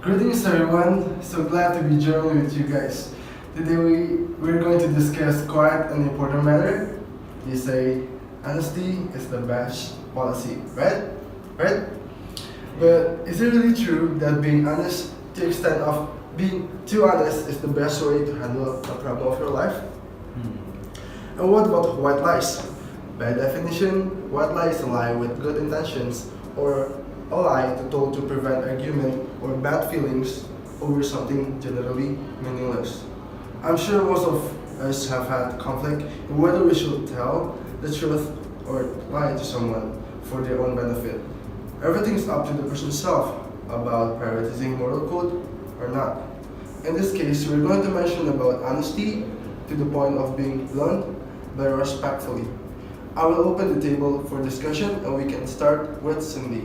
Greetings everyone, so glad to be joining with you guys. Today we're going to discuss quite an important matter. You say honesty is the best policy, right? Right? But is it really true that being honest to the extent of being too honest is the best way to handle a problem of your life? And what about white lies? By definition, white lie is a lie with good intentions or a lie told to prevent argument or bad feelings over something generally meaningless. I'm sure most of us have had conflict in whether we should tell the truth or lie to someone for their own benefit. Everything is up to the person self about prioritizing moral code or not. In this case, we're going to mention about honesty to the point of being blunt but respectfully. I will open the table for discussion and we can start with Cindy.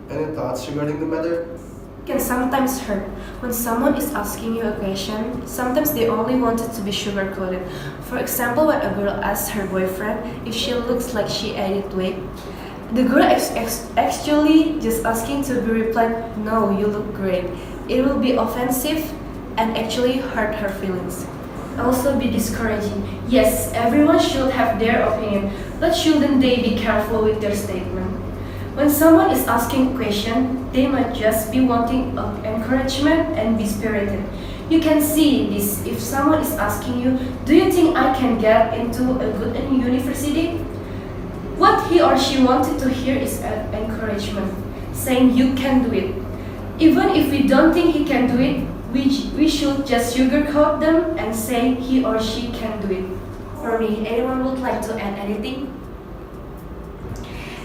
Any thoughts regarding the matter? Can sometimes hurt when someone is asking you a question. Sometimes they only want it to be sugar coated. For example, when a girl asks her boyfriend if she looks like she added weight, the girl is actually just asking to be replied, "No, you look great." It will be offensive and actually hurt her feelings. Also be discouraging. Yes, everyone should have their opinion, but shouldn't they be careful with their statement? When someone is asking a question, they might just be wanting encouragement and be spirited. You can see this if someone is asking you, "Do you think I can get into a good university?" What he or she wanted to hear is encouragement, saying you can do it. Even if we don't think he can do it, we should just sugarcoat them and say he or she can do it. For me, anyone would like to add anything?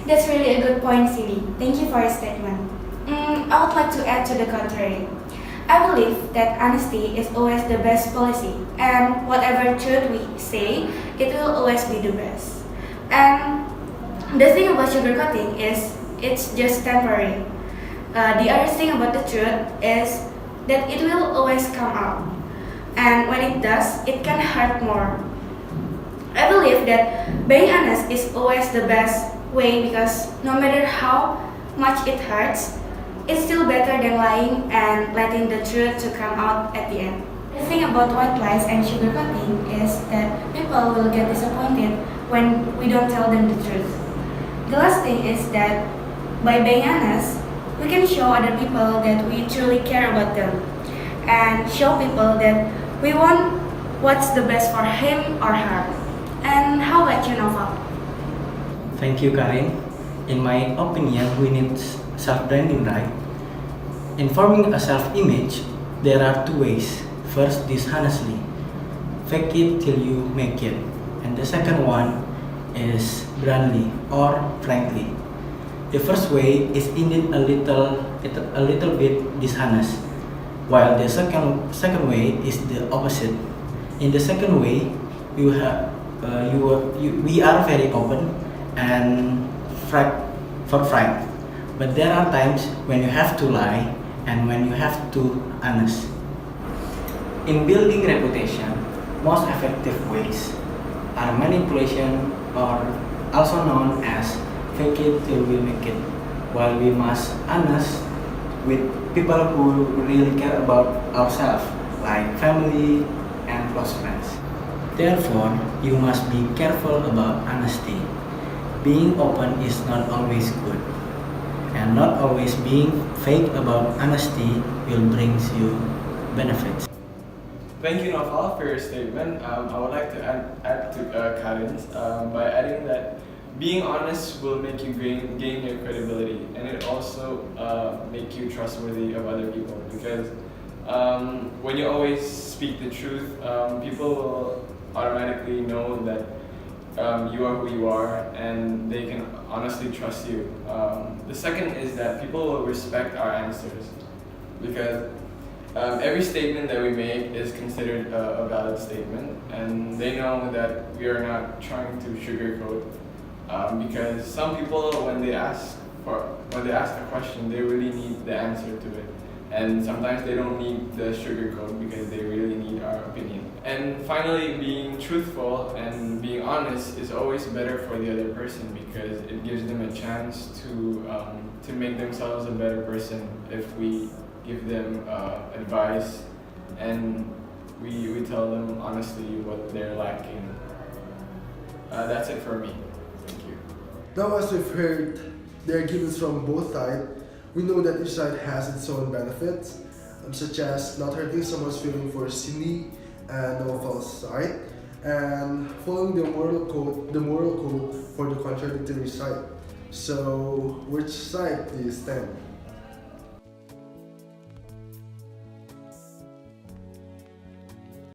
That's really a good point, Cindy. Thank you for your statement. I would like to add to the contrary. I believe that honesty is always the best policy, and whatever truth we say, it will always be the best. And the thing about sugarcoating is it's just temporary. The other thing about the truth is that it will always come out, and when it does, it can hurt more. I believe that being honest is always the best way because no matter how much it hurts, it's still better than lying and letting the truth to come out at the end. The thing about white lies and sugarcoating is that people will get disappointed when we don't tell them the truth. The last thing is that by being honest, we can show other people that we truly care about them and show people that we want what's the best for him or her. And how about you, Nova? Thank you, Karin. In my opinion, we need self-branding, right? In forming a self-image, there are two ways. First, dishonestly. Fake it till you make it. And the second one is brandly or frankly. The first way is indeed a little bit dishonest, while the second way is the opposite. In the second way, we are very open and forthright, but there are times when you have to lie and when you have to honest. In building reputation, most effective ways are manipulation, or also known as fake it till we make it, while we must honest with people who really care about ourselves, like family and close friends. Therefore, you must be careful about honesty. Being open is not always good, and not always being fake about honesty will bring you benefits. Thank you, Nafal, for your statement. I would like to add to Karin's by adding that being honest will make you gain your credibility, and it also make you trustworthy of other people, because when you always speak the truth, people will automatically know that you are who you are and they can honestly trust you. The second is that people will respect our answers, because every statement that we make is considered a valid statement, and they know that we are not trying to sugarcoat. Because some people, when they ask a question, they really need the answer to it, and sometimes they don't need the sugarcoat because they really need our opinion. And finally, being truthful and being honest is always better for the other person, because it gives them a chance to make themselves a better person if we give them advice, and we tell them honestly what they're lacking. That's it for me. Thank you. Now, as we've heard the arguments from both sides, we know that each side has its own benefits, such as not hurting someone's feeling for Cindy and Novel's side, and following the moral code for the contradictory side. So, which side do you stand?